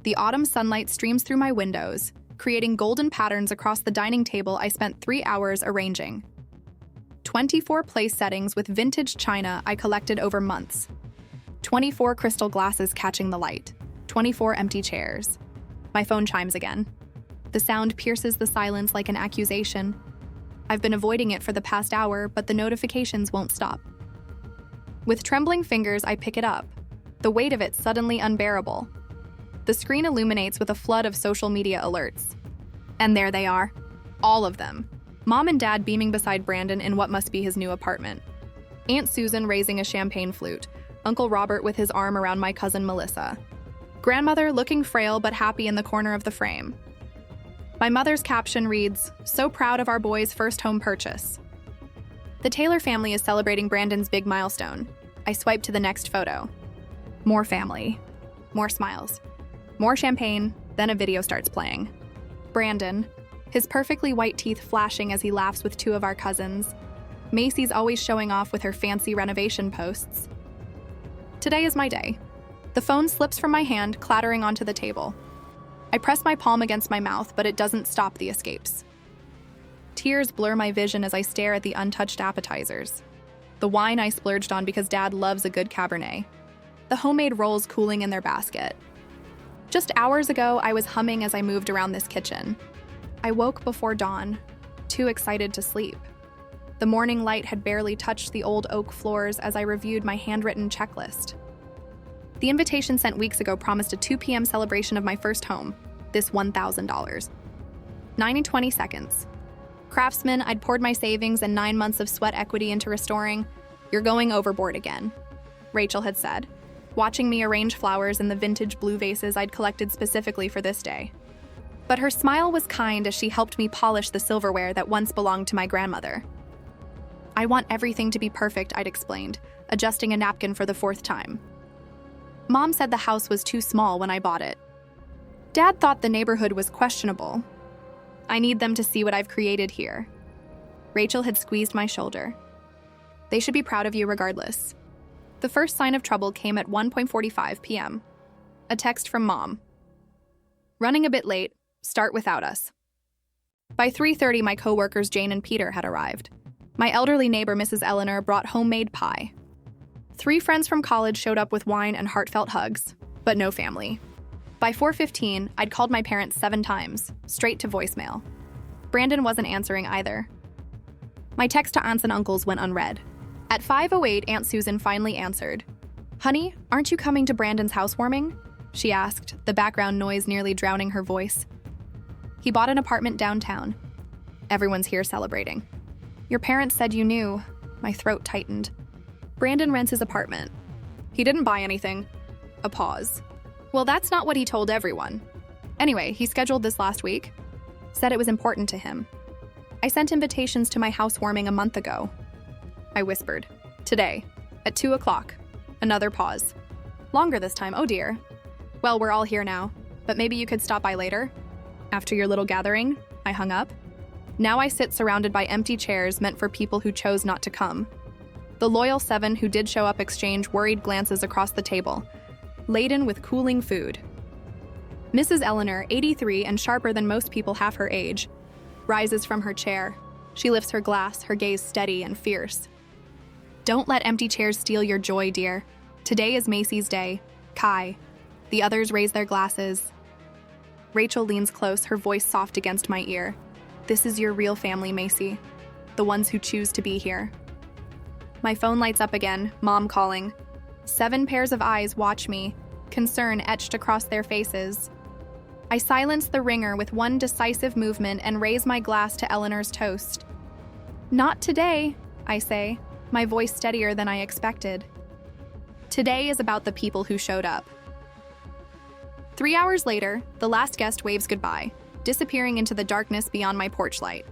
The autumn sunlight streams through my windows, creating golden patterns across the dining table I spent 3 hours arranging. 24 place settings with vintage china I collected over months. 24 crystal glasses catching the light. 24 empty chairs. My phone chimes again. The sound pierces the silence like an accusation. I've been avoiding it for the past hour, but the notifications won't stop. With trembling fingers, I pick it up. The weight of it suddenly unbearable. The screen illuminates with a flood of social media alerts. And there they are. All of them. Mom and Dad beaming beside Brandon in what must be his new apartment. Aunt Susan raising a champagne flute. Uncle Robert with his arm around my cousin Melissa. Grandmother looking frail but happy in the corner of the frame. My mother's caption reads, "So proud of our boy's first home purchase." The Taylor family is celebrating Brandon's big milestone. I swipe to the next photo. More family. More smiles. More champagne, then a video starts playing. Brandon, his perfectly white teeth flashing as he laughs with 2 of our cousins. Macy's always showing off with her fancy renovation posts. Today is my day. The phone slips from my hand, clattering onto the table. I press my palm against my mouth, but it doesn't stop the escapes. Tears blur my vision as I stare at the untouched appetizers. The wine I splurged on because Dad loves a good Cabernet. The homemade rolls cooling in their basket. Just hours ago, I was humming as I moved around this kitchen. I woke before dawn, too excited to sleep. The morning light had barely touched the old oak floors as I reviewed my handwritten checklist. The invitation sent weeks ago promised a 2 p.m. celebration of my first home, this $1,000. 9 and 20 seconds. Craftsman, I'd poured my savings and 9 months of sweat equity into restoring. "You're going overboard again," Rachel had said, watching me arrange flowers in the vintage blue vases I'd collected specifically for this day. But her smile was kind as she helped me polish the silverware that once belonged to my grandmother. "I want everything to be perfect," I'd explained, adjusting a napkin for the 4th time. Mom said the house was too small when I bought it. Dad thought the neighborhood was questionable. "I need them to see what I've created here." Rachel had squeezed my shoulder. "They should be proud of you regardless." The first sign of trouble came at 1:45 p.m. A text from Mom. "Running a bit late. Start without us." By 3:30, my coworkers Jane and Peter had arrived. My elderly neighbor, Mrs. Eleanor, brought homemade pie. 3 friends from college showed up with wine and heartfelt hugs, but no family. By 4:15, I'd called my parents 7 times, straight to voicemail. Brandon wasn't answering either. My text to aunts and uncles went unread. At 5:08, Aunt Susan finally answered. "Honey, aren't you coming to Brandon's housewarming?" she asked, the background noise nearly drowning her voice. "He bought an apartment downtown. Everyone's here celebrating." "Your parents said you knew." My throat tightened. "Brandon rents his apartment. He didn't buy anything." A pause. "Well, that's not what he told everyone. Anyway, he scheduled this last week. Said it was important to him. I sent invitations to my housewarming a month ago." I whispered. "Today, at 2 o'clock. Another pause. "Longer this time, oh dear. Well, we're all here now, but maybe you could stop by later? After your little gathering?" I hung up. Now I sit surrounded by empty chairs meant for people who chose not to come. The loyal 7 who did show up exchange worried glances across the table, laden with cooling food. Mrs. Eleanor, 83 and sharper than most people half her age, rises from her chair. She lifts her glass, her gaze steady and fierce. "Don't let empty chairs steal your joy, dear. Today is Macy's day. Kai." The others raise their glasses. Rachel leans close, her voice soft against my ear. "This is your real family, Macy. The ones who choose to be here." My phone lights up again, Mom calling. 7 pairs of eyes watch me, concern etched across their faces. I silence the ringer with one decisive movement and raise my glass to Eleanor's toast. "Not today," I say, my voice steadier than I expected. Today is about the people who showed up. 3 hours later, the last guest waves goodbye, disappearing into the darkness beyond my porch light.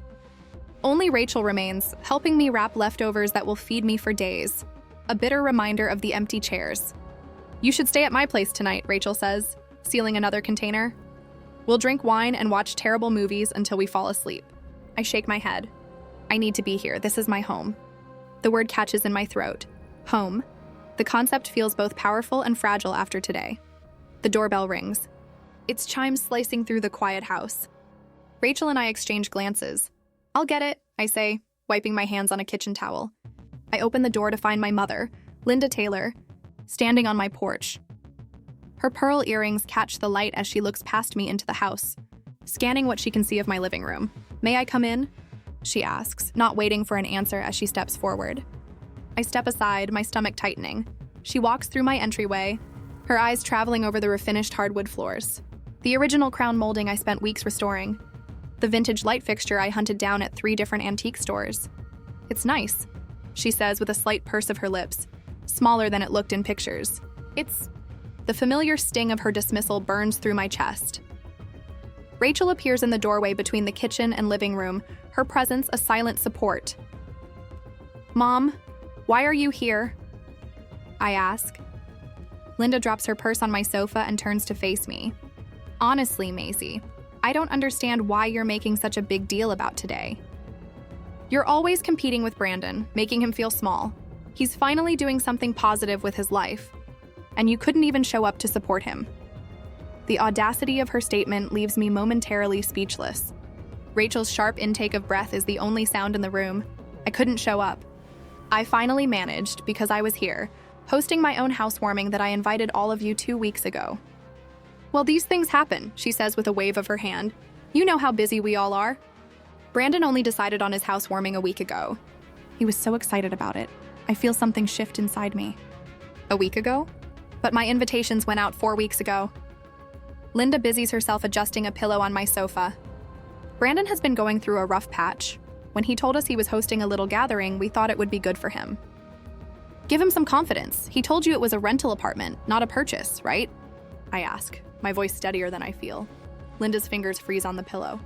Only Rachel remains, helping me wrap leftovers that will feed me for days. A bitter reminder of the empty chairs. "You should stay at my place tonight," Rachel says, sealing another container. "We'll drink wine and watch terrible movies until we fall asleep." I shake my head. I need to be here. This is my home. The word catches in my throat. Home. The concept feels both powerful and fragile after today. The doorbell rings. Its chimes slicing through the quiet house. Rachel and I exchange glances. "I'll get it," I say, wiping my hands on a kitchen towel. I open the door to find my mother, Linda Taylor, standing on my porch. Her pearl earrings catch the light as she looks past me into the house, scanning what she can see of my living room. "May I come in?" she asks, not waiting for an answer as she steps forward. I step aside, my stomach tightening. She walks through my entryway, her eyes traveling over the refinished hardwood floors. The original crown molding I spent weeks restoring. The vintage light fixture I hunted down at 3 different antique stores. "It's nice," she says with a slight purse of her lips, smaller than it looked in pictures. "It's..." The familiar sting of her dismissal burns through my chest. Rachel appears in the doorway between the kitchen and living room, her presence a silent support. "Mom, why are you here?" I ask. Linda drops her purse on my sofa and turns to face me. "Honestly, Macy, I don't understand why you're making such a big deal about today. You're always competing with Brandon, making him feel small. He's finally doing something positive with his life, and you couldn't even show up to support him." The audacity of her statement leaves me momentarily speechless. Rachel's sharp intake of breath is the only sound in the room. I couldn't show up. I finally managed, because I was here, hosting my own housewarming that I invited all of you 2 weeks ago. "Well, these things happen," she says with a wave of her hand. "You know how busy we all are." Brandon only decided on his housewarming a week ago. He was so excited about it. I feel something shift inside me. A week ago? But my invitations went out 4 weeks ago. Linda busies herself adjusting a pillow on my sofa. Brandon has been going through a rough patch. When he told us he was hosting a little gathering, we thought it would be good for him. "Give him some confidence. He told you it was a rental apartment, not a purchase, right?" I ask, my voice steadier than I feel. Linda's fingers freeze on the pillow.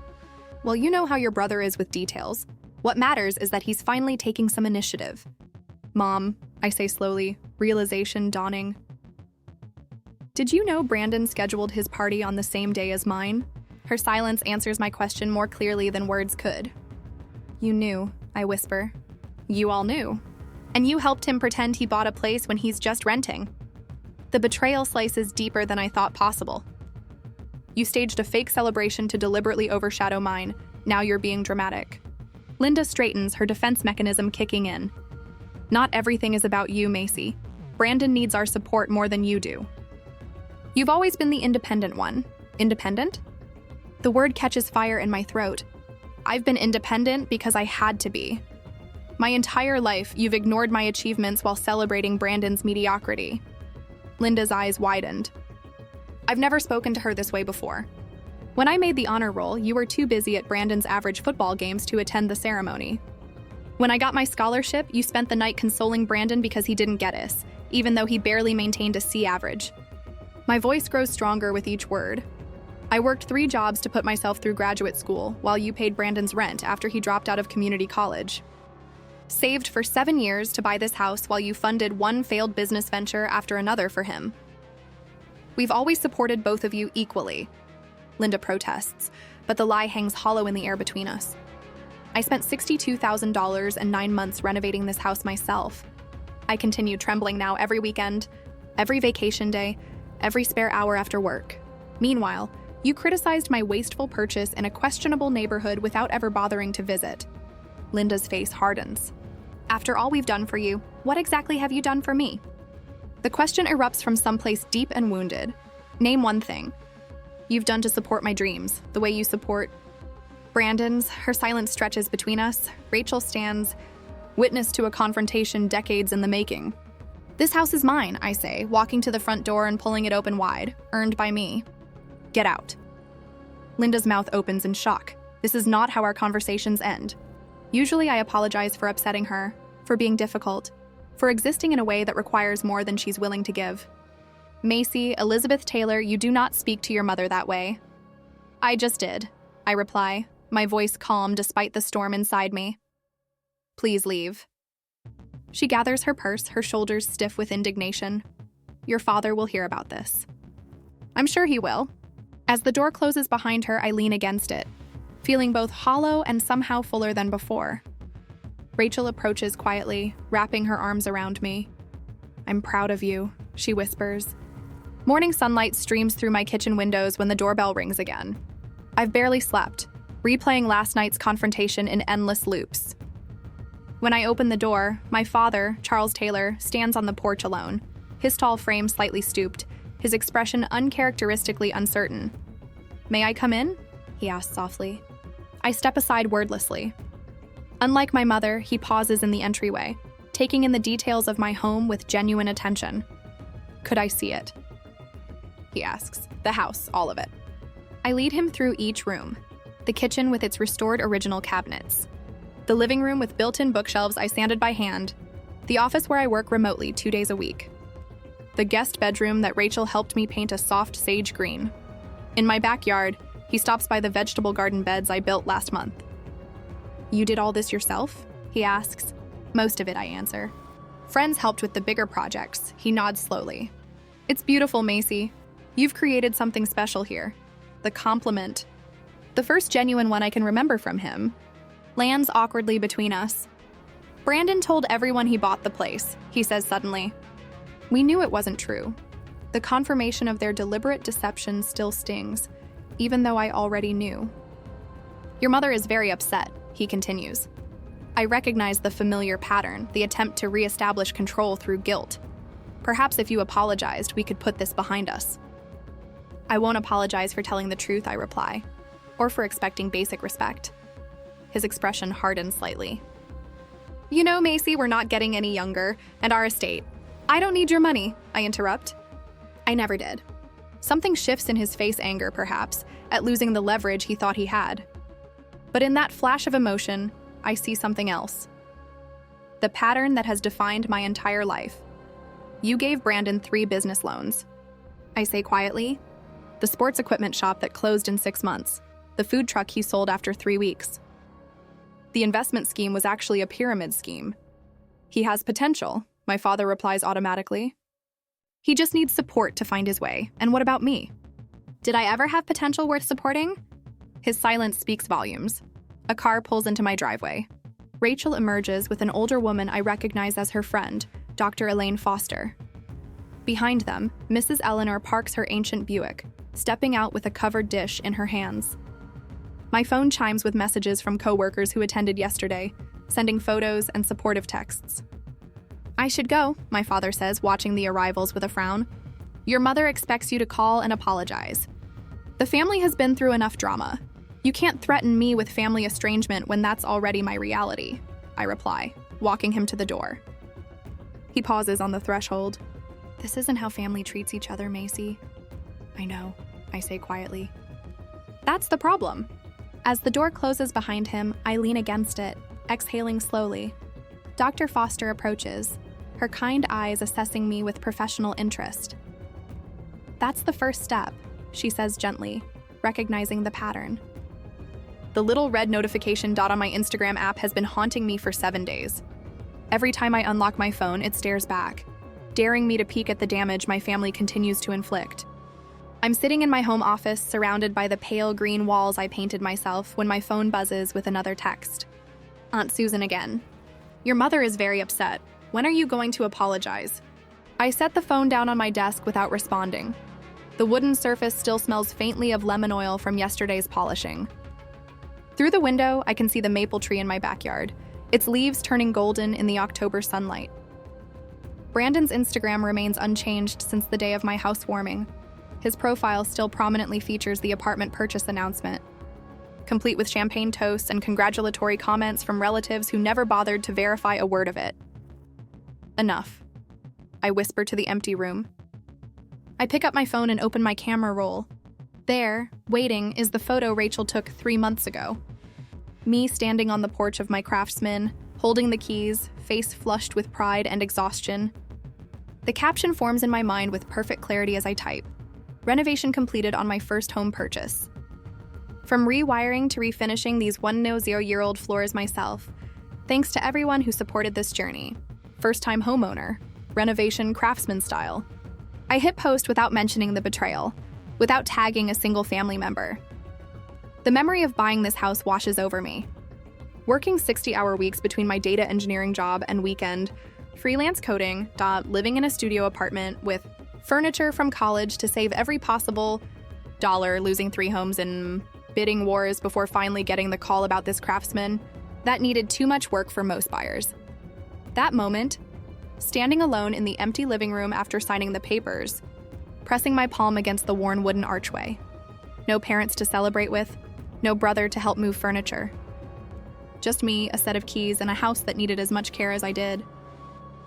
"Well, you know how your brother is with details. What matters is that he's finally taking some initiative." "Mom," I say slowly, realization dawning. "Did you know Brandon scheduled his party on the same day as mine?" Her silence answers my question more clearly than words could. "You knew," I whisper. "You all knew. And you helped him pretend he bought a place when he's just renting." The betrayal slices deeper than I thought possible. "You staged a fake celebration to deliberately overshadow mine. Now you're being dramatic." Linda straightens, her defense mechanism kicking in. "Not everything is about you, Macy. Brandon needs our support more than you do. You've always been the independent one." Independent? The word catches fire in my throat. I've been independent because I had to be. My entire life, you've ignored my achievements while celebrating Brandon's mediocrity. Linda's eyes widened. I've never spoken to her this way before. When I made the honor roll, you were too busy at Brandon's average football games to attend the ceremony. When I got my scholarship, you spent the night consoling Brandon because he didn't get us, even though he barely maintained a C average. My voice grows stronger with each word. I worked 3 jobs to put myself through graduate school while you paid Brandon's rent after he dropped out of community college. Saved for 7 years to buy this house while you funded one failed business venture after another for him. We've always supported both of you equally. Linda protests, but the lie hangs hollow in the air between us. I spent $62,000 and 9 months renovating this house myself. I continue trembling now every weekend, every vacation day, every spare hour after work. Meanwhile, you criticized my wasteful purchase in a questionable neighborhood without ever bothering to visit. Linda's face hardens. After all we've done for you, what exactly have you done for me? The question erupts from someplace deep and wounded. Name one thing you've done to support my dreams, the way you support Brandon's. Her silence stretches between us. Rachel stands, witness to a confrontation decades in the making. This house is mine, I say, walking to the front door and pulling it open wide, earned by me. Get out. Linda's mouth opens in shock. This is not how our conversations end. Usually I apologize for upsetting her, for being difficult, for existing in a way that requires more than she's willing to give. Macy, Elizabeth Taylor, you do not speak to your mother that way. I just did, I reply, my voice calm despite the storm inside me. Please leave. She gathers her purse, her shoulders stiff with indignation. Your father will hear about this. I'm sure he will. As the door closes behind her, I lean against it, feeling both hollow and somehow fuller than before. Rachel approaches quietly, wrapping her arms around me. I'm proud of you, she whispers. Morning sunlight streams through my kitchen windows when the doorbell rings again. I've barely slept, replaying last night's confrontation in endless loops. When I open the door, my father, Charles Taylor, stands on the porch alone, his tall frame slightly stooped, his expression uncharacteristically uncertain. "May I come in?" he asks softly. I step aside wordlessly. Unlike my mother, he pauses in the entryway, taking in the details of my home with genuine attention. "Could I see it?" he asks. "The house, all of it." I lead him through each room. The kitchen with its restored original cabinets. The living room with built-in bookshelves I sanded by hand. The office where I work remotely 2 days a week. The guest bedroom that Rachel helped me paint a soft sage green. In my backyard, he stops by the vegetable garden beds I built last month. "You did all this yourself?" he asks. "Most of it," I answer. "Friends helped with the bigger projects." He nods slowly. "It's beautiful, Macy. You've created something special here." The compliment, the first genuine one I can remember from him, lands awkwardly between us. "Brandon told everyone he bought the place," he says suddenly. We knew it wasn't true. The confirmation of their deliberate deception still stings, even though I already knew. "Your mother is very upset," he continues. I recognize the familiar pattern, the attempt to reestablish control through guilt. "Perhaps if you apologized, we could put this behind us." "I won't apologize for telling the truth," I reply, "or for expecting basic respect." His expression hardens slightly. "You know, Macy, we're not getting any younger, and our estate. I don't need your money," I interrupt. I never did. Something shifts in his face, anger perhaps, at losing the leverage he thought he had. But in that flash of emotion, I see something else. The pattern that has defined my entire life. "You gave Brandon 3 business loans," I say quietly. The sports equipment shop that closed in 6 months. The food truck he sold after 3 weeks. The investment scheme was actually a pyramid scheme. "He has potential," my father replies automatically. "He just needs support to find his way. And what about me? Did I ever have potential worth supporting?" His silence speaks volumes. A car pulls into my driveway. Rachel emerges with an older woman I recognize as her friend, Dr. Elaine Foster. Behind them, Mrs. Eleanor parks her ancient Buick, stepping out with a covered dish in her hands. My phone chimes with messages from coworkers who attended yesterday, sending photos and supportive texts. "I should go," my father says, watching the arrivals with a frown. "Your mother expects you to call and apologize. The family has been through enough drama. You can't threaten me with family estrangement when that's already my reality," I reply, walking him to the door. He pauses on the threshold. "This isn't how family treats each other, Macy." "I know," I say quietly. "That's the problem." As the door closes behind him, I lean against it, exhaling slowly. Dr. Foster approaches, her kind eyes assessing me with professional interest. "That's the first step," she says gently, recognizing the pattern. The little red notification dot on my Instagram app has been haunting me for 7 days. Every time I unlock my phone, it stares back, daring me to peek at the damage my family continues to inflict. I'm sitting in my home office, surrounded by the pale green walls I painted myself, when my phone buzzes with another text. Aunt Susan again. "Your mother is very upset. When are you going to apologize?" I set the phone down on my desk without responding. The wooden surface still smells faintly of lemon oil from yesterday's polishing. Through the window, I can see the maple tree in my backyard, its leaves turning golden in the October sunlight. Brandon's Instagram remains unchanged since the day of my housewarming. His profile still prominently features the apartment purchase announcement, complete with champagne toasts and congratulatory comments from relatives who never bothered to verify a word of it. Enough. I whisper to the empty room. I pick up my phone and open my camera roll. There, waiting, is the photo Rachel took 3 months ago. Me standing on the porch of my Craftsman, holding the keys, face flushed with pride and exhaustion. The caption forms in my mind with perfect clarity as I type. Renovation completed on my first home purchase. From rewiring to refinishing these 1-0-year-old floors myself, thanks to everyone who supported this journey. First-time homeowner, renovation Craftsman style. I hit post without mentioning the betrayal, without tagging a single family member. The memory of buying this house washes over me. Working 60-hour weeks between my data engineering job and weekend, freelance coding, living in a studio apartment with Furniture from college to save every possible dollar, losing 3 homes in bidding wars before finally getting the call about this Craftsman. That needed too much work for most buyers. That moment, standing alone in the empty living room after signing the papers, pressing my palm against the worn wooden archway. No parents to celebrate with, no brother to help move furniture. Just me, a set of keys, and a house that needed as much care as I did.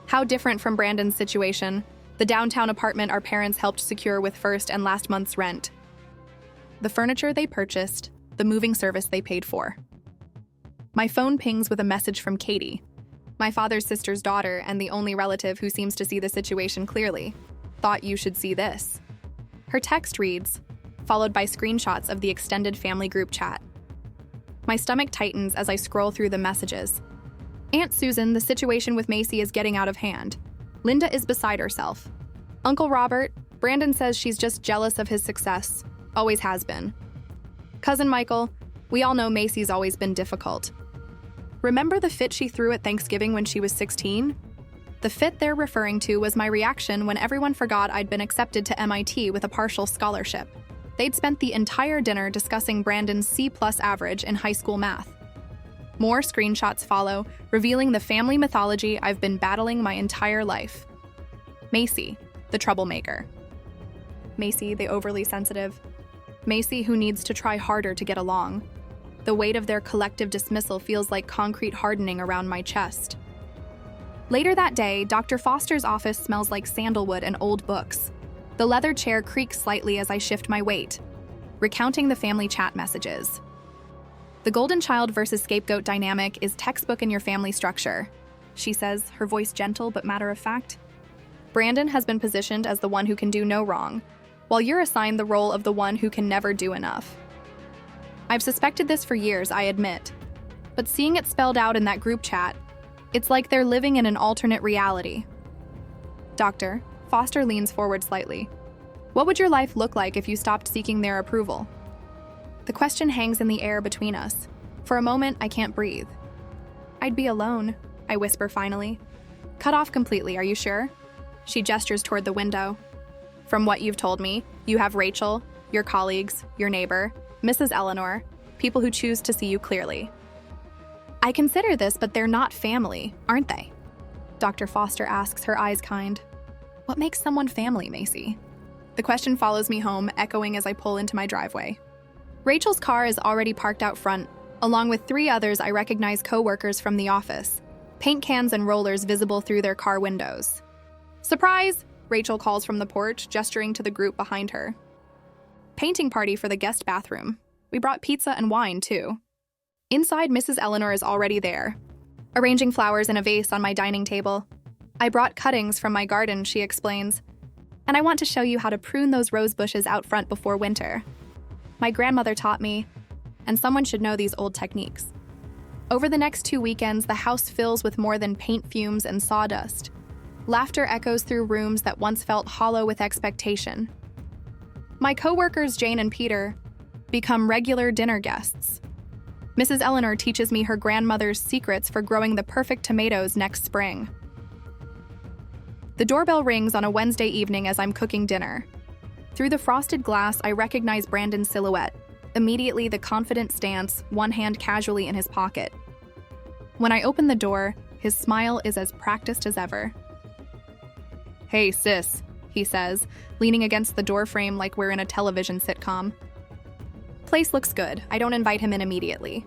How different from Brandon's situation, the downtown apartment our parents helped secure with first and last month's rent. The furniture they purchased, the moving service they paid for. My phone pings with a message from Katie, my father's sister's daughter and the only relative who seems to see the situation clearly. Thought you should see this. Her text reads, followed by screenshots of the extended family group chat. My stomach tightens as I scroll through the messages. Aunt Susan, the situation with Macy is getting out of hand. Linda is beside herself. Uncle Robert, Brandon says she's just jealous of his success. Always has been. Cousin Michael, we all know Macy's always been difficult. Remember the fit she threw at Thanksgiving when she was 16? The fit they're referring to was my reaction when everyone forgot I'd been accepted to MIT with a partial scholarship. They'd spent the entire dinner discussing Brandon's C+ average in high school math. More screenshots follow, revealing the family mythology I've been battling my entire life. Macy, the troublemaker. Macy, the overly sensitive. Macy, who needs to try harder to get along. The weight of their collective dismissal feels like concrete hardening around my chest. Later that day, Dr. Foster's office smells like sandalwood and old books. The leather chair creaks slightly as I shift my weight, recounting the family chat messages. The golden child versus scapegoat dynamic is textbook in your family structure, she says, her voice gentle but matter-of-fact. Brandon has been positioned as the one who can do no wrong, while you're assigned the role of the one who can never do enough. I've suspected this for years, I admit, but seeing it spelled out in that group chat, it's like they're living in an alternate reality. Doctor, Foster leans forward slightly. What would your life look like if you stopped seeking their approval? The question hangs in the air between us. For a moment, I can't breathe. I'd be alone, I whisper finally. Cut off completely, are you sure? She gestures toward the window. From what you've told me, you have Rachel, your colleagues, your neighbor, Mrs. Eleanor, people who choose to see you clearly. I consider this, but they're not family, aren't they? Dr. Foster asks, her eyes kind. What makes someone family, Macy? The question follows me home, echoing as I pull into my driveway. Rachel's car is already parked out front, along with 3 others I recognize co-workers from the office, paint cans and rollers visible through their car windows. Surprise! Rachel calls from the porch, gesturing to the group behind her. Painting party for the guest bathroom. We brought pizza and wine, too. Inside, Mrs. Eleanor is already there, arranging flowers in a vase on my dining table. I brought cuttings from my garden, she explains, and I want to show you how to prune those rose bushes out front before winter. My grandmother taught me, and someone should know these old techniques. Over the next 2 weekends, the house fills with more than paint fumes and sawdust. Laughter echoes through rooms that once felt hollow with expectation. My co-workers, Jane and Peter, become regular dinner guests. Mrs. Eleanor teaches me her grandmother's secrets for growing the perfect tomatoes next spring. The doorbell rings on a Wednesday evening as I'm cooking dinner. Through the frosted glass, I recognize Brandon's silhouette, immediately the confident stance, one hand casually in his pocket. When I open the door, his smile is as practiced as ever. Hey, sis, he says, leaning against the doorframe like we're in a television sitcom. Place looks good. I don't invite him in immediately.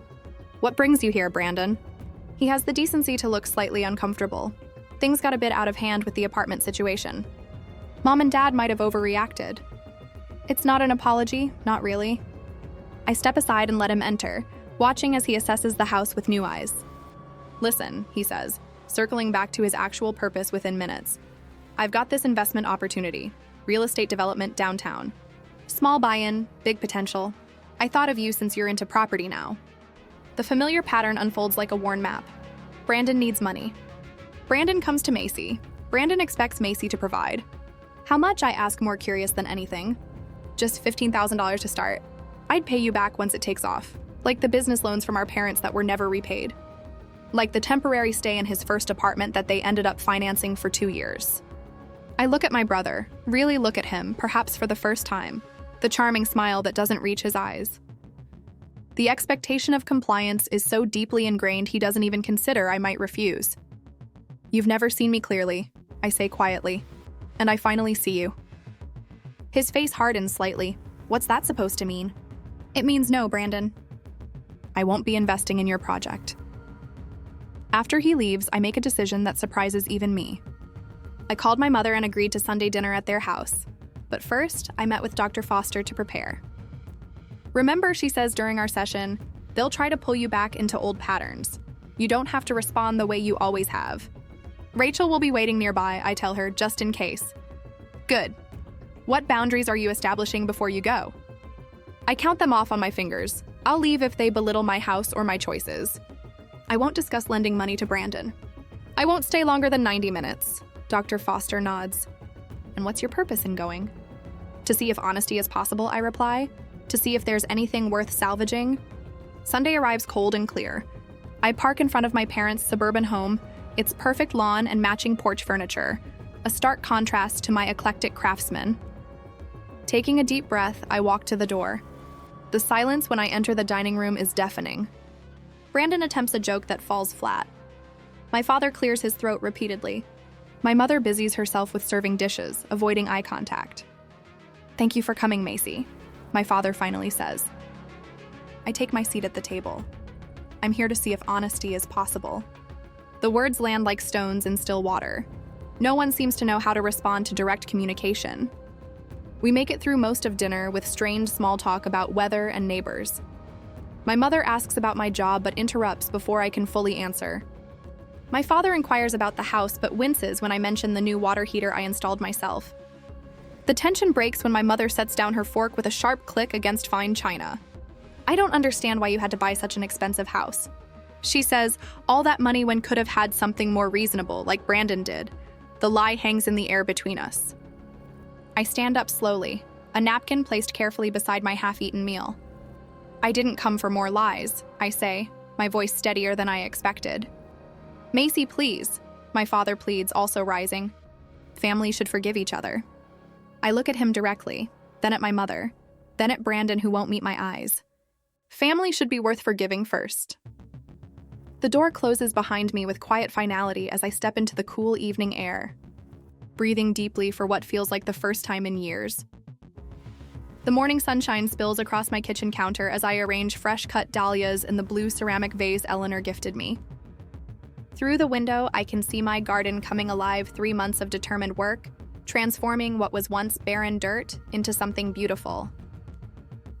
What brings you here, Brandon? He has the decency to look slightly uncomfortable. Things got a bit out of hand with the apartment situation. Mom and Dad might have overreacted. It's not an apology, not really. I step aside and let him enter, watching as he assesses the house with new eyes. Listen, he says, circling back to his actual purpose within minutes. I've got this investment opportunity, real estate development downtown. Small buy-in, big potential. I thought of you since you're into property now. The familiar pattern unfolds like a worn map. Brandon needs money. Brandon comes to Macy. Brandon expects Macy to provide. How much, I ask, more curious than anything. Just $15,000 to start. I'd pay you back once it takes off, like the business loans from our parents that were never repaid. Like the temporary stay in his first apartment that they ended up financing for 2 years. I look at my brother, really look at him, perhaps for the first time, the charming smile that doesn't reach his eyes. The expectation of compliance is so deeply ingrained he doesn't even consider I might refuse. "You've never seen me clearly," I say quietly, "and I finally see you." His face hardens slightly. What's that supposed to mean? It means no, Brandon. I won't be investing in your project. After he leaves, I make a decision that surprises even me. I called my mother and agreed to Sunday dinner at their house. But first, I met with Dr. Foster to prepare. "Remember," she says during our session, "they'll try to pull you back into old patterns. You don't have to respond the way you always have." "Rachel will be waiting nearby," I tell her, just in case. "Good. What boundaries are you establishing before you go?" I count them off on my fingers. I'll leave if they belittle my house or my choices. I won't discuss lending money to Brandon. I won't stay longer than 90 minutes. Dr. Foster nods. "And what's your purpose in going?" "To see if honesty is possible," I reply. "To see if there's anything worth salvaging." Sunday arrives cold and clear. I park in front of my parents' suburban home, its perfect lawn and matching porch furniture, a stark contrast to my eclectic Craftsman. Taking a deep breath, I walk to the door. The silence when I enter the dining room is deafening. Brandon attempts a joke that falls flat. My father clears his throat repeatedly. My mother busies herself with serving dishes, avoiding eye contact. "Thank you for coming, Macy," my father finally says. I take my seat at the table. I'm here to see if honesty is possible. The words land like stones in still water. No one seems to know how to respond to direct communication. We make it through most of dinner with strange small talk about weather and neighbors. My mother asks about my job but interrupts before I can fully answer. My father inquires about the house but winces when I mention the new water heater I installed myself. The tension breaks when my mother sets down her fork with a sharp click against fine china. "I don't understand why you had to buy such an expensive house." She says, "All that money when could have had something more reasonable, like Brandon did." The lie hangs in the air between us. I stand up slowly, a napkin placed carefully beside my half-eaten meal. "I didn't come for more lies," I say, my voice steadier than I expected. "Macy, please," my father pleads, also rising. "Families should forgive each other." I look at him directly, then at my mother, then at Brandon, who won't meet my eyes. Family should be worth forgiving first. The door closes behind me with quiet finality as I step into the cool evening air, breathing deeply for what feels like the first time in years. The morning sunshine spills across my kitchen counter as I arrange fresh-cut dahlias in the blue ceramic vase Eleanor gifted me. Through the window, I can see my garden coming alive, 3 months of determined work, transforming what was once barren dirt into something beautiful.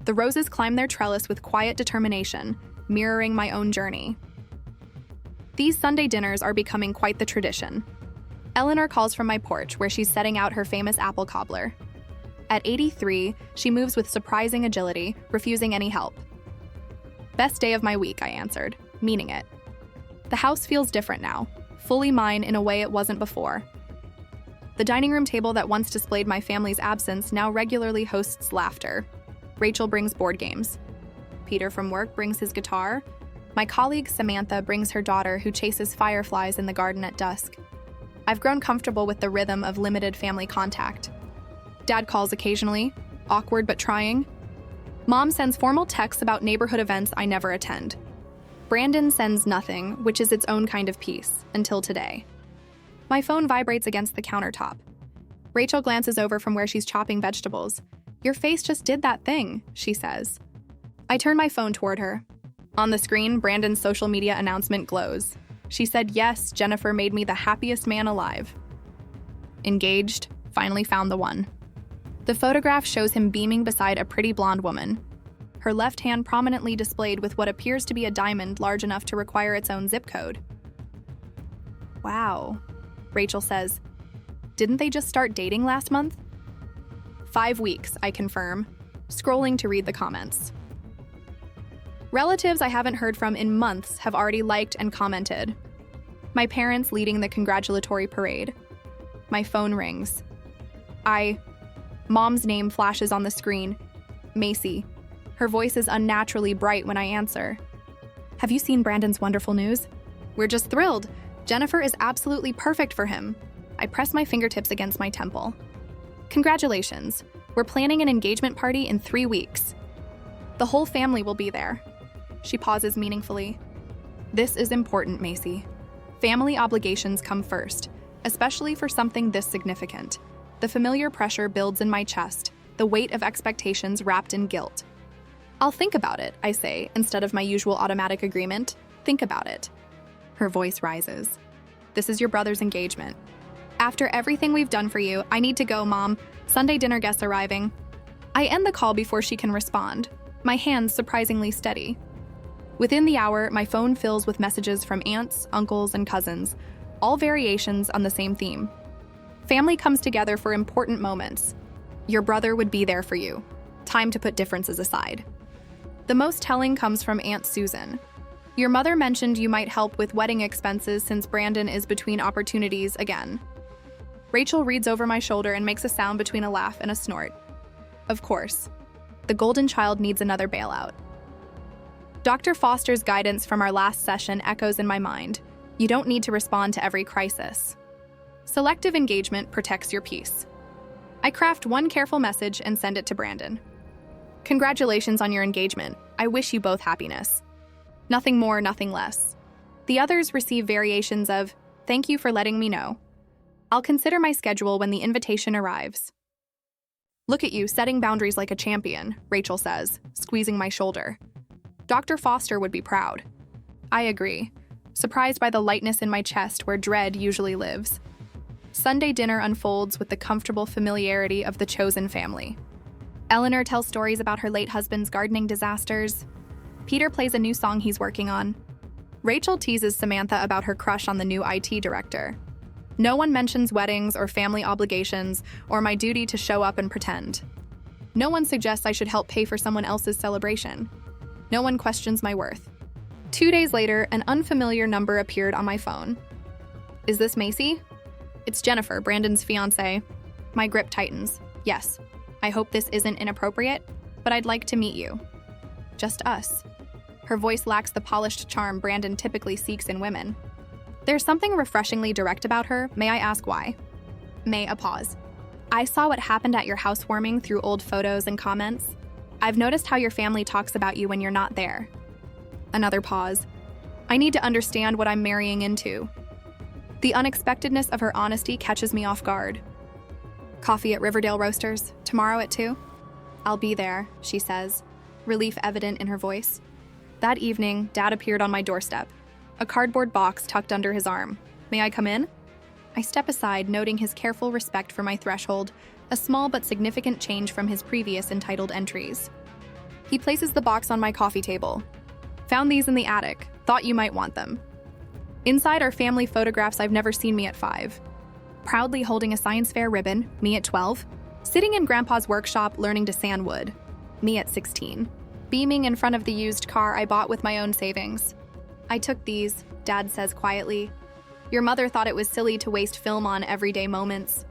The roses climb their trellis with quiet determination, mirroring my own journey. These Sunday dinners are becoming quite the tradition. Eleanor calls from my porch, where she's setting out her famous apple cobbler. At 83, she moves with surprising agility, refusing any help. "Best day of my week," I answered, meaning it. The house feels different now, fully mine in a way it wasn't before. The dining room table that once displayed my family's absence now regularly hosts laughter. Rachel brings board games. Peter from work brings his guitar. My colleague Samantha brings her daughter, who chases fireflies in the garden at dusk. I've grown comfortable with the rhythm of limited family contact. Dad calls occasionally, awkward but trying. Mom sends formal texts about neighborhood events I never attend. Brandon sends nothing, which is its own kind of peace, until today. My phone vibrates against the countertop. Rachel glances over from where she's chopping vegetables. "Your face just did that thing," she says. I turn my phone toward her. On the screen, Brandon's social media announcement glows. She said, "Yes, Jennifer made me the happiest man alive." Engaged, finally found the one. The photograph shows him beaming beside a pretty blonde woman, her left hand prominently displayed with what appears to be a diamond large enough to require its own zip code. "Wow," Rachel says. "Didn't they just start dating last month?" 5 weeks, I confirm, scrolling to read the comments. Relatives I haven't heard from in months have already liked and commented. My parents leading the congratulatory parade. My phone rings. Mom's name flashes on the screen. Macy. Her voice is unnaturally bright when I answer. "Have you seen Brandon's wonderful news?" "We're just thrilled. Jennifer is absolutely perfect for him." I press my fingertips against my temple. Congratulations. We're planning an engagement party in 3 weeks. The whole family will be there. She pauses meaningfully. This is important, Macy. Family obligations come first, especially for something this significant. The familiar pressure builds in my chest, the weight of expectations wrapped in guilt. I'll think about it, I say, instead of my usual automatic agreement. Think about it. Her voice rises. This is your brother's engagement. After everything we've done for you, I need to go, Mom. Sunday dinner guests arriving. I end the call before she can respond, my hands surprisingly steady. Within the hour, my phone fills with messages from aunts, uncles, and cousins, all variations on the same theme. Family comes together for important moments. Your brother would be there for you. Time to put differences aside. The most telling comes from Aunt Susan. Your mother mentioned you might help with wedding expenses since Brandon is between opportunities again. Rachel reads over my shoulder and makes a sound between a laugh and a snort. Of course. The golden child needs another bailout. Dr. Foster's guidance from our last session echoes in my mind. You don't need to respond to every crisis. Selective engagement protects your peace. I craft one careful message and send it to Brandon. Congratulations on your engagement. I wish you both happiness. Nothing more, nothing less. The others receive variations of, thank you for letting me know. I'll consider my schedule when the invitation arrives. Look at you, setting boundaries like a champion, Rachel says, squeezing my shoulder. Dr. Foster would be proud. I agree, surprised by the lightness in my chest where dread usually lives. Sunday dinner unfolds with the comfortable familiarity of the chosen family. Eleanor tells stories about her late husband's gardening disasters. Peter plays a new song he's working on. Rachel teases Samantha about her crush on the new IT director. No one mentions weddings or family obligations or my duty to show up and pretend. No one suggests I should help pay for someone else's celebration. No one questions my worth. 2 days later, an unfamiliar number appeared on my phone. Is this Macy? It's Jennifer, Brandon's fiancée. My grip tightens. Yes. I hope this isn't inappropriate, but I'd like to meet you. Just us. Her voice lacks the polished charm Brandon typically seeks in women. There's something refreshingly direct about her. May I ask why? May, a pause. I saw what happened at your housewarming through old photos and comments. I've noticed how your family talks about you when you're not there. Another pause. I need to understand what I'm marrying into. The unexpectedness of her honesty catches me off guard. Coffee at Riverdale Roasters, tomorrow at 2? I'll be there, she says, relief evident in her voice. That evening, Dad appeared on my doorstep, a cardboard box tucked under his arm. May I come in? I step aside, noting his careful respect for my threshold, a small but significant change from his previous entitled entries. He places the box on my coffee table. Found these in the attic. Thought you might want them. Inside are family photographs I've never seen me at 5. Proudly holding a science fair ribbon, me at 12. Sitting in Grandpa's workshop learning to sand wood, me at 16. Beaming in front of the used car I bought with my own savings. I took these, Dad says quietly. Your mother thought it was silly to waste film on everyday moments.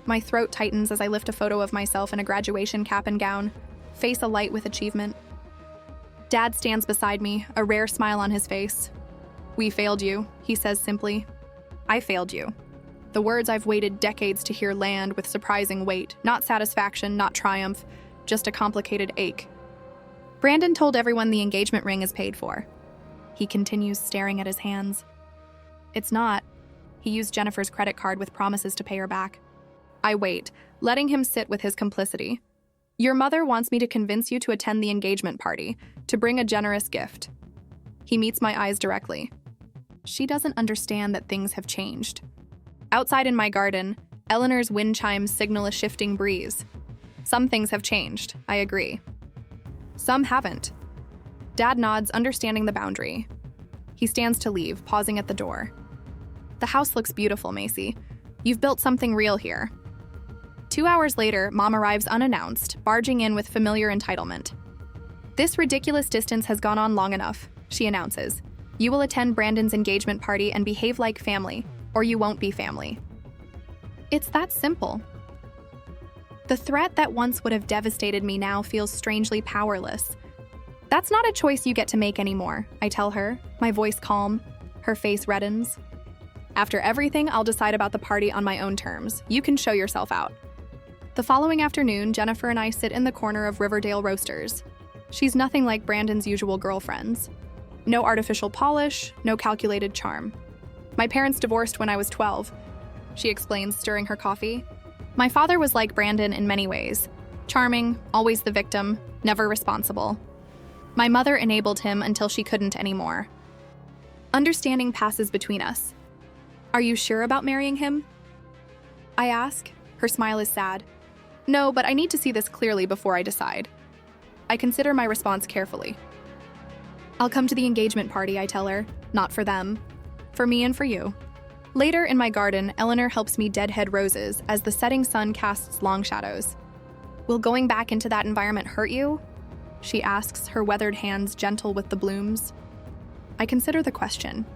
My throat tightens as I lift a photo of myself in a graduation cap and gown, face alight with achievement. Dad stands beside me, a rare smile on his face. We failed you, he says simply. I failed you. The words I've waited decades to hear land with surprising weight, not satisfaction, not triumph, just a complicated ache. Brandon told everyone the engagement ring is paid for. He continues staring at his hands. It's not. He used Jennifer's credit card with promises to pay her back. I wait, letting him sit with his complicity. Your mother wants me to convince you to attend the engagement party, to bring a generous gift. He meets my eyes directly. She doesn't understand that things have changed. Outside in my garden, Eleanor's wind chimes signal a shifting breeze. Some things have changed, I agree. Some haven't. Dad nods, understanding the boundary. He stands to leave, pausing at the door. The house looks beautiful, Macy. You've built something real here. 2 hours later, Mom arrives unannounced, barging in with familiar entitlement. This ridiculous distance has gone on long enough, she announces. You will attend Brandon's engagement party and behave like family, or you won't be family. It's that simple. The threat that once would have devastated me now feels strangely powerless. That's not a choice you get to make anymore, I tell her, my voice calm. Her face reddens. After everything, I'll decide about the party on my own terms. You can show yourself out. The following afternoon, Jennifer and I sit in the corner of Riverdale Roasters. She's nothing like Brandon's usual girlfriends. No artificial polish, no calculated charm. My parents divorced when I was 12, she explains, stirring her coffee. My father was like Brandon in many ways. Charming, always the victim, never responsible. My mother enabled him until she couldn't anymore. Understanding passes between us. Are you sure about marrying him? I ask. Her smile is sad. No, but I need to see this clearly before I decide. I consider my response carefully. I'll come to the engagement party, I tell her. Not for them. For me and for you. Later in my garden, Eleanor helps me deadhead roses as the setting sun casts long shadows. Will going back into that environment hurt you? She asks, her weathered hands gentle with the blooms. I consider the question.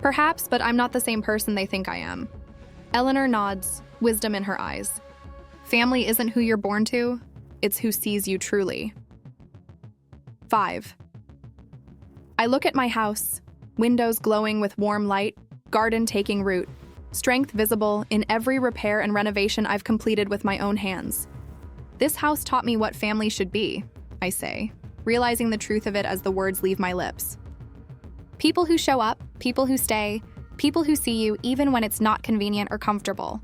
Perhaps, but I'm not the same person they think I am. Eleanor nods, wisdom in her eyes. Family isn't who you're born to, it's who sees you truly. 5. I look at my house, windows glowing with warm light, garden taking root, strength visible in every repair and renovation I've completed with my own hands. This house taught me what family should be, I say, realizing the truth of it as the words leave my lips. People who show up, people who stay, people who see you even when it's not convenient or comfortable.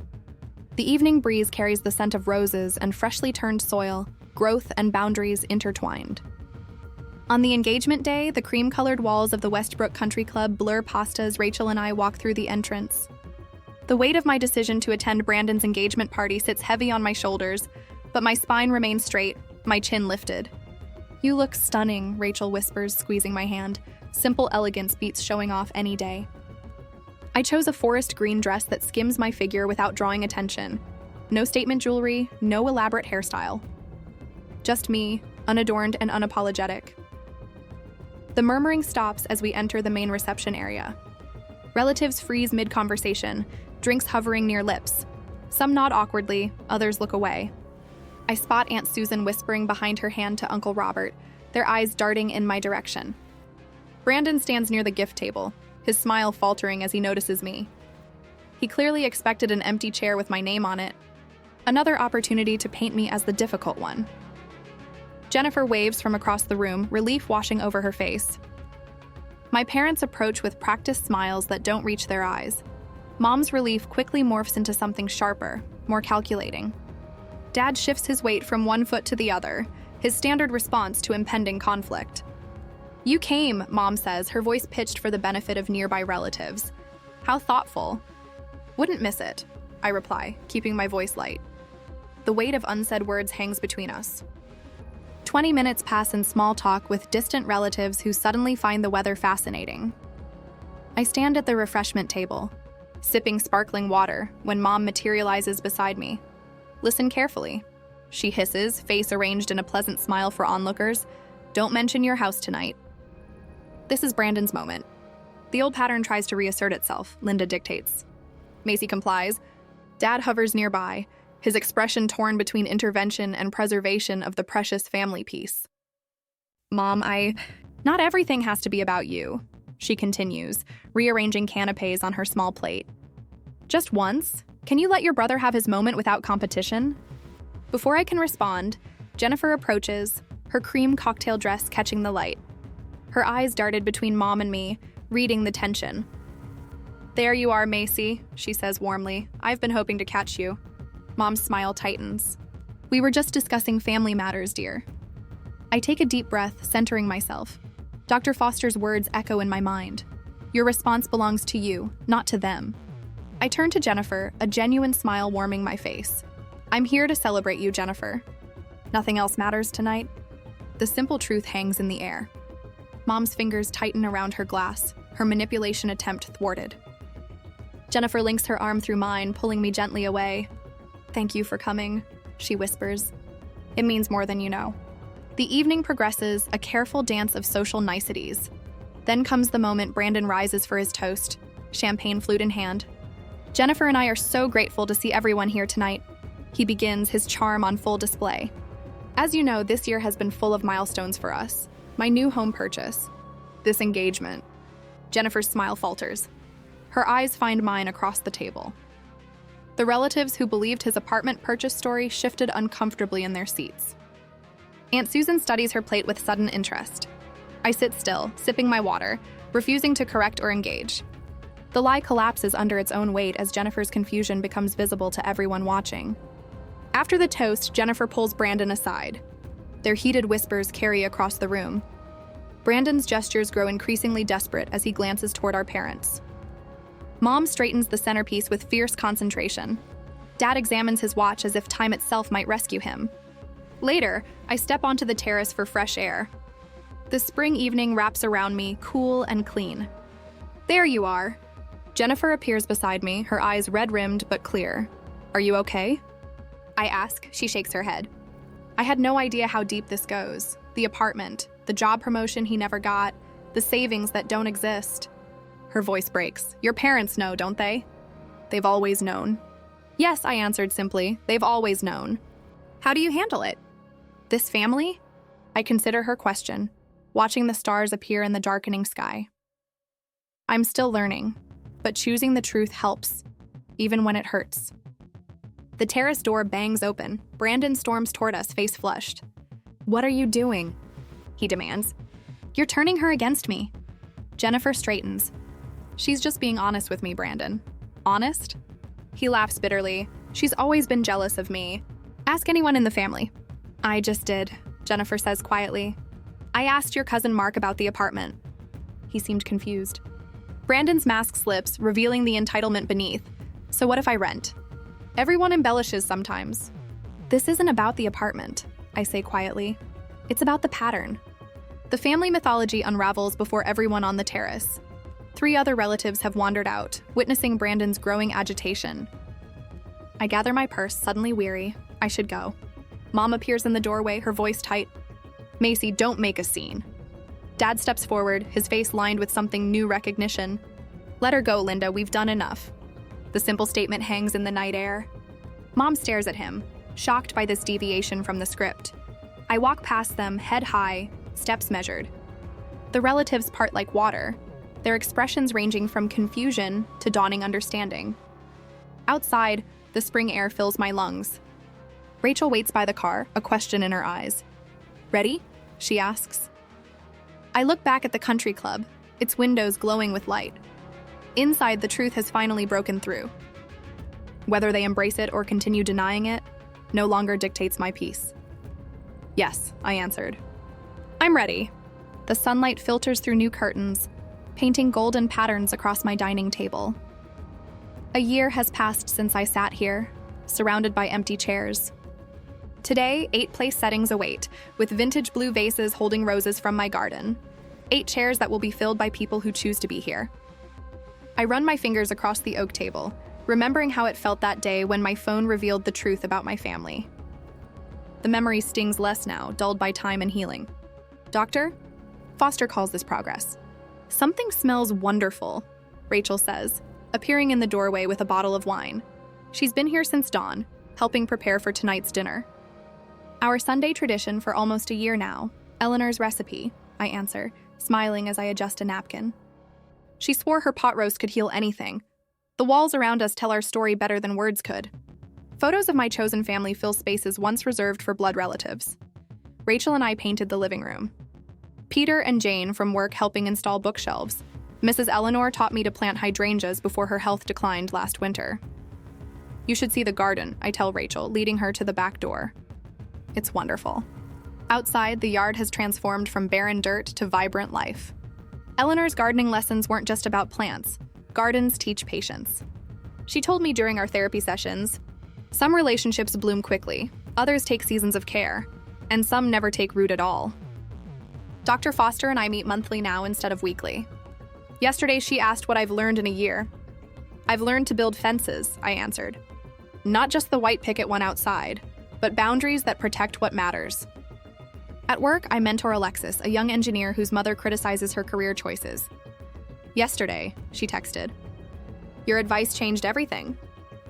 The evening breeze carries the scent of roses and freshly turned soil, growth and boundaries intertwined. On the engagement day, the cream-colored walls of the Westbrook Country Club blur past as Rachel and I walk through the entrance. The weight of my decision to attend Brandon's engagement party sits heavy on my shoulders, but my spine remains straight, my chin lifted. You look stunning, Rachel whispers, squeezing my hand. Simple elegance beats showing off any day. I chose a forest green dress that skims my figure without drawing attention. No statement jewelry, no elaborate hairstyle. Just me, unadorned and unapologetic. The murmuring stops as we enter the main reception area. Relatives freeze mid-conversation, drinks hovering near lips. Some nod awkwardly, others look away. I spot Aunt Susan whispering behind her hand to Uncle Robert, their eyes darting in my direction. Brandon stands near the gift table, his smile faltering as he notices me. He clearly expected an empty chair with my name on it. Another opportunity to paint me as the difficult one. Jennifer waves from across the room, relief washing over her face. My parents approach with practiced smiles that don't reach their eyes. Mom's relief quickly morphs into something sharper, more calculating. Dad shifts his weight from one foot to the other, his standard response to impending conflict. You came, Mom says, her voice pitched for the benefit of nearby relatives. How thoughtful. Wouldn't miss it, I reply, keeping my voice light. The weight of unsaid words hangs between us. 20 minutes pass in small talk with distant relatives who suddenly find the weather fascinating. I stand at the refreshment table, sipping sparkling water, when Mom materializes beside me. Listen carefully. She hisses, face arranged in a pleasant smile for onlookers. Don't mention your house tonight. This is Brandon's moment. The old pattern tries to reassert itself, Linda dictates. Macy complies. Dad hovers nearby, his expression torn between intervention and preservation of the precious family piece. Mom, not everything has to be about you, she continues, rearranging canapes on her small plate. Just once, can you let your brother have his moment without competition? Before I can respond, Jennifer approaches, her cream cocktail dress catching the light. Her eyes darted between Mom and me, reading the tension. There you are, Macy, she says warmly. I've been hoping to catch you. Mom's smile tightens. We were just discussing family matters, dear. I take a deep breath, centering myself. Dr. Foster's words echo in my mind. Your response belongs to you, not to them. I turn to Jennifer, a genuine smile warming my face. I'm here to celebrate you, Jennifer. Nothing else matters tonight? The simple truth hangs in the air. Mom's fingers tighten around her glass, her manipulation attempt thwarted. Jennifer links her arm through mine, pulling me gently away. Thank you for coming, she whispers. It means more than you know. The evening progresses, a careful dance of social niceties. Then comes the moment Brandon rises for his toast, champagne flute in hand. Jennifer and I are so grateful to see everyone here tonight. He begins, his charm on full display. As you know, this year has been full of milestones for us. My new home purchase. This engagement. Jennifer's smile falters. Her eyes find mine across the table. The relatives who believed his apartment purchase story shifted uncomfortably in their seats. Aunt Susan studies her plate with sudden interest. I sit still, sipping my water, refusing to correct or engage. The lie collapses under its own weight as Jennifer's confusion becomes visible to everyone watching. After the toast, Jennifer pulls Brandon aside. Their heated whispers carry across the room. Brandon's gestures grow increasingly desperate as he glances toward our parents. Mom straightens the centerpiece with fierce concentration. Dad examines his watch as if time itself might rescue him. Later, I step onto the terrace for fresh air. The spring evening wraps around me, cool and clean. There you are. Jennifer appears beside me, her eyes red-rimmed but clear. Are you okay? I ask. She shakes her head. I had no idea how deep this goes. The apartment, the job promotion he never got, the savings that don't exist. Her voice breaks. Your parents know, don't they? They've always known. Yes, I answered simply. They've always known. How do you handle it? This family? I consider her question, watching the stars appear in the darkening sky. I'm still learning, but choosing the truth helps, even when it hurts. The terrace door bangs open. Brandon storms toward us, face flushed. What are you doing? He demands. You're turning her against me. Jennifer straightens. She's just being honest with me, Brandon. Honest? He laughs bitterly. She's always been jealous of me. Ask anyone in the family. I just did, Jennifer says quietly. I asked your cousin Mark about the apartment. He seemed confused. Brandon's mask slips, revealing the entitlement beneath. So what if I rent? Everyone embellishes sometimes. This isn't about the apartment, I say quietly. It's about the pattern. The family mythology unravels before everyone on the terrace. 3 other relatives have wandered out, witnessing Brandon's growing agitation. I gather my purse, suddenly weary. I should go. Mom appears in the doorway, her voice tight. Macy, don't make a scene. Dad steps forward, his face lined with something new recognition. Let her go, Linda, we've done enough. The simple statement hangs in the night air. Mom stares at him, shocked by this deviation from the script. I walk past them, head high, steps measured. The relatives part like water, their expressions ranging from confusion to dawning understanding. Outside, the spring air fills my lungs. Rachel waits by the car, a question in her eyes. Ready? She asks. I look back at the country club, its windows glowing with light. Inside, the truth has finally broken through. Whether they embrace it or continue denying it, no longer dictates my peace. Yes, I answered. I'm ready. The sunlight filters through new curtains, painting golden patterns across my dining table. A year has passed since I sat here, surrounded by empty chairs. Today, 8 place settings await, with vintage blue vases holding roses from my garden. 8 chairs that will be filled by people who choose to be here. I run my fingers across the oak table, remembering how it felt that day when my phone revealed the truth about my family. The memory stings less now, dulled by time and healing. Doctor? Foster calls this progress. Something smells wonderful, Rachel says, appearing in the doorway with a bottle of wine. She's been here since dawn, helping prepare for tonight's dinner. Our Sunday tradition for almost a year now, Eleanor's recipe, I answer, smiling as I adjust a napkin. She swore her pot roast could heal anything. The walls around us tell our story better than words could. Photos of my chosen family fill spaces once reserved for blood relatives. Rachel and I painted the living room. Peter and Jane from work helping install bookshelves. Mrs. Eleanor taught me to plant hydrangeas before her health declined last winter. You should see the garden, I tell Rachel, leading her to the back door. It's wonderful. Outside, the yard has transformed from barren dirt to vibrant life. Eleanor's gardening lessons weren't just about plants. Gardens teach patience. She told me during our therapy sessions, some relationships bloom quickly, others take seasons of care, and some never take root at all. Dr. Foster and I meet monthly now instead of weekly. Yesterday, she asked what I've learned in a year. I've learned to build fences, I answered. Not just the white picket one outside, but boundaries that protect what matters. At work, I mentor Alexis, a young engineer whose mother criticizes her career choices. Yesterday, she texted, "Your advice changed everything."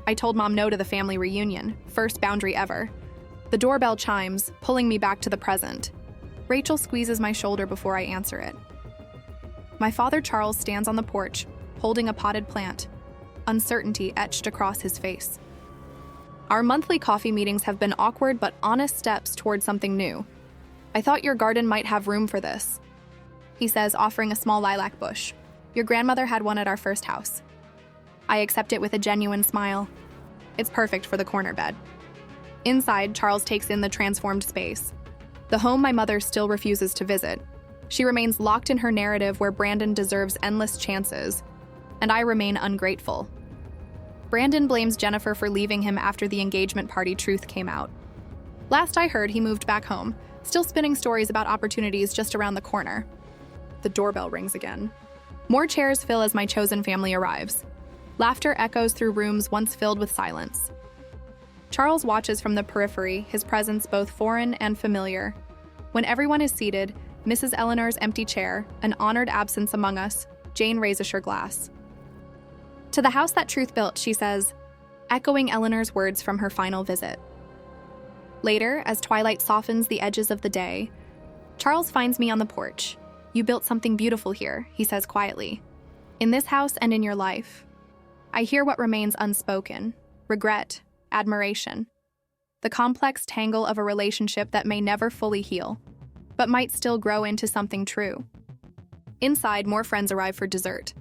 I told Mom no to the family reunion, first boundary ever. The doorbell chimes, pulling me back to the present. Rachel squeezes my shoulder before I answer it. My father Charles stands on the porch, holding a potted plant, uncertainty etched across his face. Our monthly coffee meetings have been awkward but honest steps toward something new. I thought your garden might have room for this, he says, offering a small lilac bush. Your grandmother had one at our first house. I accept it with a genuine smile. It's perfect for the corner bed. Inside, Charles takes in the transformed space. The home my mother still refuses to visit. She remains locked in her narrative where Brandon deserves endless chances, and I remain ungrateful. Brandon blames Jennifer for leaving him after the engagement party truth came out. Last I heard, he moved back home, still spinning stories about opportunities just around the corner. The doorbell rings again. More chairs fill as my chosen family arrives. Laughter echoes through rooms once filled with silence. Charles watches from the periphery, his presence both foreign and familiar. When everyone is seated, Mrs. Eleanor's empty chair, an honored absence among us, Jane raises her glass. To the house that truth built, she says, echoing Eleanor's words from her final visit. Later, as twilight softens the edges of the day, Charles finds me on the porch. You built something beautiful here, he says quietly. In this house and in your life. I hear what remains unspoken, regret, admiration. The complex tangle of a relationship that may never fully heal, but might still grow into something true. Inside, more friends arrive for dessert.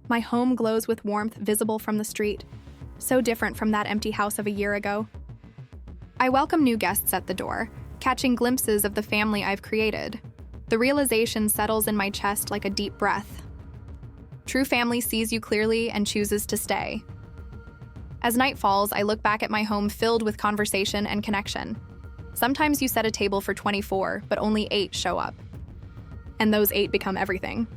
My home glows with warmth visible from the street, so different from that empty house of a year ago. I welcome new guests at the door, catching glimpses of the family I've created. The realization settles in my chest like a deep breath. True family sees you clearly and chooses to stay. As night falls, I look back at my home filled with conversation and connection. Sometimes you set a table for 24, but only 8 show up. And those 8 become everything.